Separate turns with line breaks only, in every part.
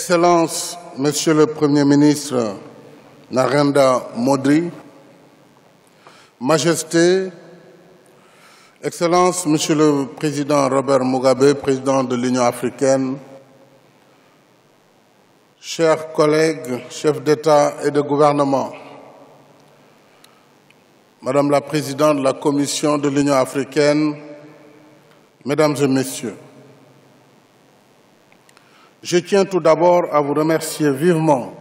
Excellence, Monsieur le Premier ministre Narendra Modi, Majesté, Excellence, Monsieur le Président Robert Mugabe, Président de l'Union africaine, chers collègues, chefs d'État et de gouvernement, Madame la Présidente de la Commission de l'Union africaine, Mesdames et Messieurs, je tiens tout d'abord à vous remercier vivement,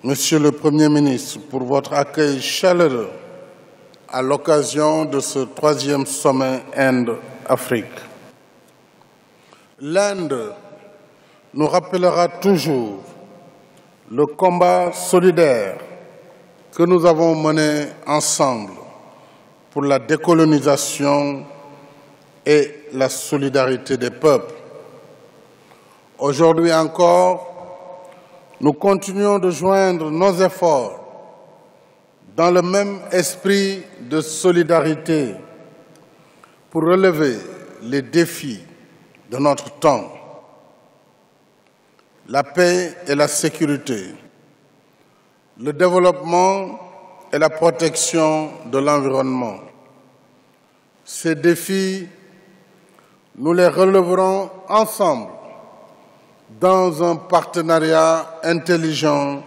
Monsieur le Premier ministre, pour votre accueil chaleureux à l'occasion de ce 3e sommet Inde-Afrique. L'Inde nous rappellera toujours le combat solidaire que nous avons mené ensemble pour la décolonisation et la solidarité des peuples. Aujourd'hui encore, nous continuons de joindre nos efforts dans le même esprit de solidarité pour relever les défis de notre temps, la paix et la sécurité, le développement et la protection de l'environnement. Ces défis, nous les relèverons ensemble dans un partenariat intelligent,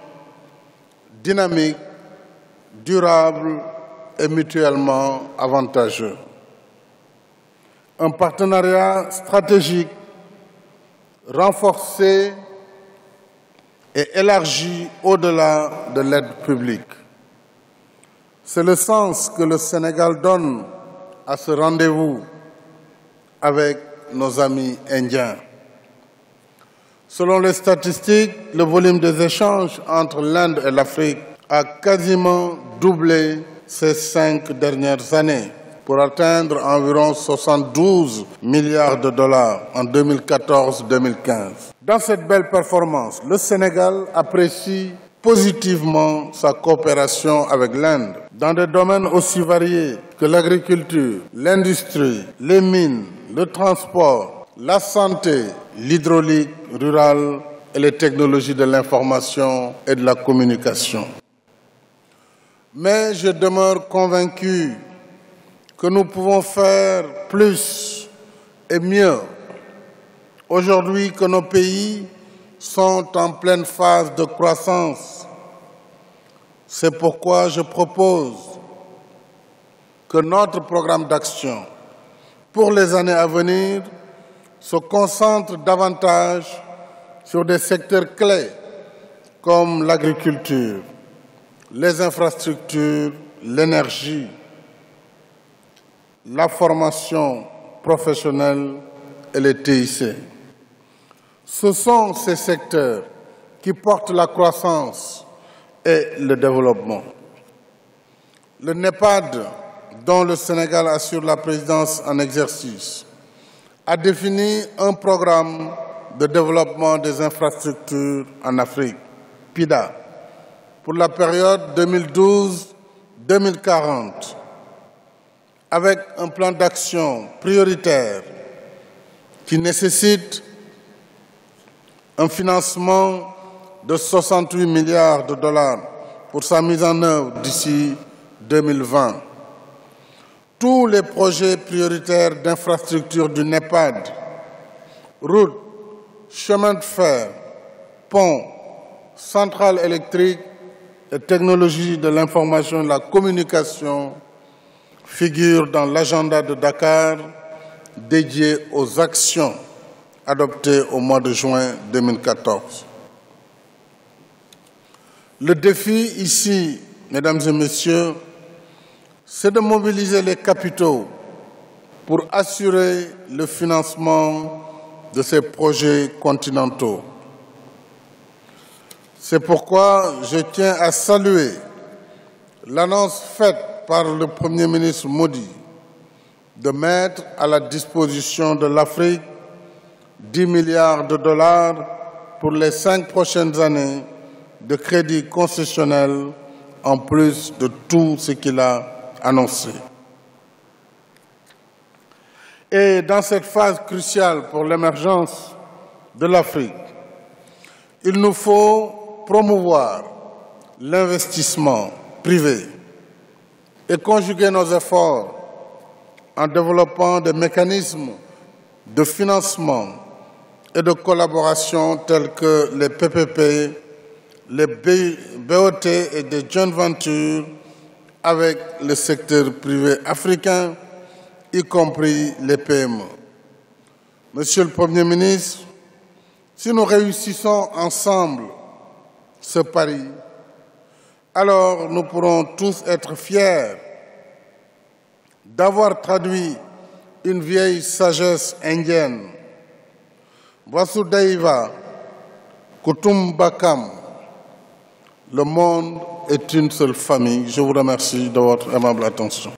dynamique, durable et mutuellement avantageux. Un partenariat stratégique renforcé et élargi au-delà de l'aide publique. C'est le sens que le Sénégal donne à ce rendez-vous avec nos amis indiens. Selon les statistiques, le volume des échanges entre l'Inde et l'Afrique a quasiment doublé ces 5 dernières années pour atteindre environ 72 milliards de dollars en 2014-2015. Dans cette belle performance, le Sénégal apprécie positivement sa coopération avec l'Inde dans des domaines aussi variés que l'agriculture, l'industrie, les mines, le transport, la santé, l'hydraulique rurale et les technologies de l'information et de la communication. Mais je demeure convaincu que nous pouvons faire plus et mieux aujourd'hui que nos pays sont en pleine phase de croissance. C'est pourquoi je propose que notre programme d'action pour les années à venir se concentre davantage sur des secteurs clés comme l'agriculture, les infrastructures, l'énergie, la formation professionnelle et les TIC. Ce sont ces secteurs qui portent la croissance et le développement. Le NEPAD, dont le Sénégal assure la présidence en exercice, a défini un programme de développement des infrastructures en Afrique, PIDA, pour la période 2012-2040, avec un plan d'action prioritaire qui nécessite un financement de 68 milliards de dollars pour sa mise en œuvre d'ici 2020. Tous les projets prioritaires d'infrastructure du NEPAD, routes, chemins de fer, ponts, centrales électriques et technologies de l'information et de la communication figurent dans l'agenda de Dakar dédié aux actions adoptées au mois de juin 2014. Le défi ici, mesdames et messieurs, c'est de mobiliser les capitaux pour assurer le financement de ces projets continentaux. C'est pourquoi je tiens à saluer l'annonce faite par le Premier ministre Modi de mettre à la disposition de l'Afrique 10 milliards de dollars pour les 5 prochaines années de crédits concessionnels en plus de tout ce qu'il a annoncé. Et dans cette phase cruciale pour l'émergence de l'Afrique, Il nous faut promouvoir l'investissement privé et conjuguer nos efforts en développant des mécanismes de financement et de collaboration tels que les PPP, les BOT et des joint ventures avec le secteur privé africain, y compris les PME. Monsieur le Premier ministre, si nous réussissons ensemble ce pari, alors nous pourrons tous être fiers d'avoir traduit une vieille sagesse indienne. Vasudhaiva Kutumbakam. Le monde est une seule famille. Je vous remercie de votre aimable attention.